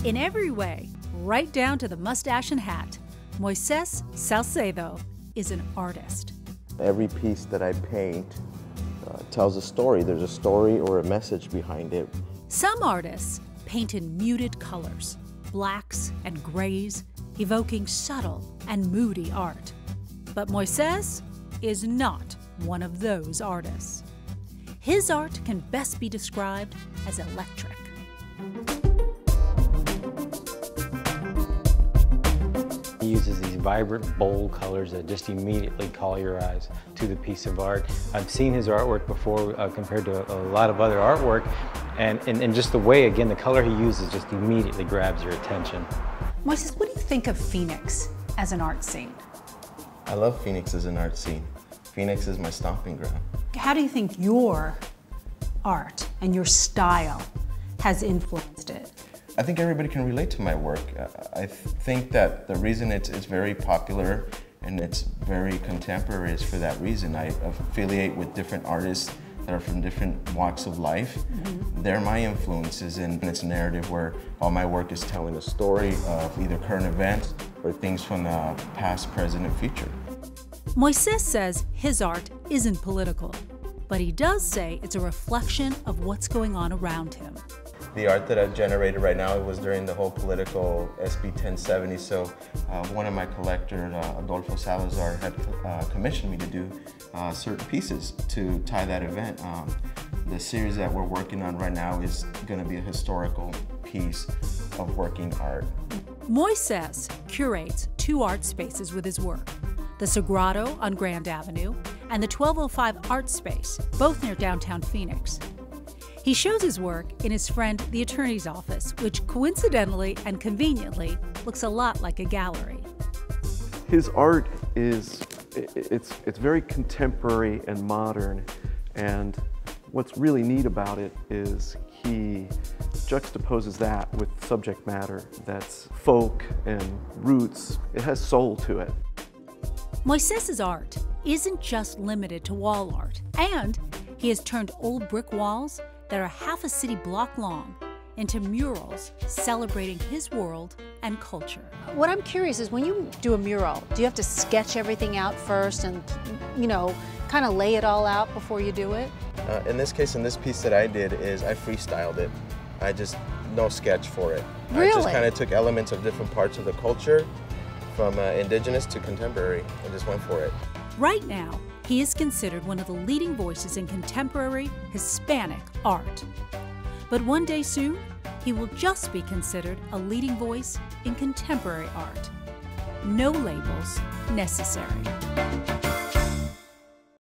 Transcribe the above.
In every way, right down to the mustache and hat, Moises Salcedo is an artist. Every piece that I paint tells a story. There's a story or a message behind it. Some artists paint in muted colors, blacks and grays, evoking subtle and moody art. But Moises is not one of those artists. His art can best be described as electric. He uses these vibrant, bold colors that just immediately call your eyes to the piece of art. I've seen his artwork before compared to a lot of other artwork, and just the way, again, the color he uses just immediately grabs your attention. Moises, what do you think of Phoenix as an art scene? I love Phoenix as an art scene. Phoenix is my stomping ground. How do you think your art and your style has influenced it? I think everybody can relate to my work. I think that the reason it's very popular and it's very contemporary is for that reason. I affiliate with different artists that are from different walks of life. They're my influences, and it's a narrative where all my work is telling a story of either current events or things from the past, present, and future. Moises says his art isn't political, but he does say it's a reflection of what's going on around him. The art that I've generated right now was during the whole political SB 1070, so one of my collectors, Adolfo Salazar, had commissioned me to do certain pieces to tie that event. The series that we're working on right now is going to be a historical piece of working art. Moises curates two art spaces with his work, the Sagrado on Grand Avenue and the 1205 Art Space, both near downtown Phoenix. He shows his work in his friend the attorney's office, which coincidentally and conveniently looks a lot like a gallery. His art is, it's very contemporary and modern, and what's really neat about it is he juxtaposes that with subject matter that's folk and roots. It has soul to it. Moises's art isn't just limited to wall art, and he has turned old brick walls that are half a city block long into murals celebrating his world and culture. What I'm curious is, when you do a mural, do you have to sketch everything out first and, kind of lay it all out before you do it? In this case, in this piece that I did, is I freestyled it. I just, no sketch for it. Really? I just kind of took elements of different parts of the culture, from indigenous to contemporary, and just went for it. Right now, he is considered one of the leading voices in contemporary Hispanic art. But one day soon, he will just be considered a leading voice in contemporary art. No labels necessary.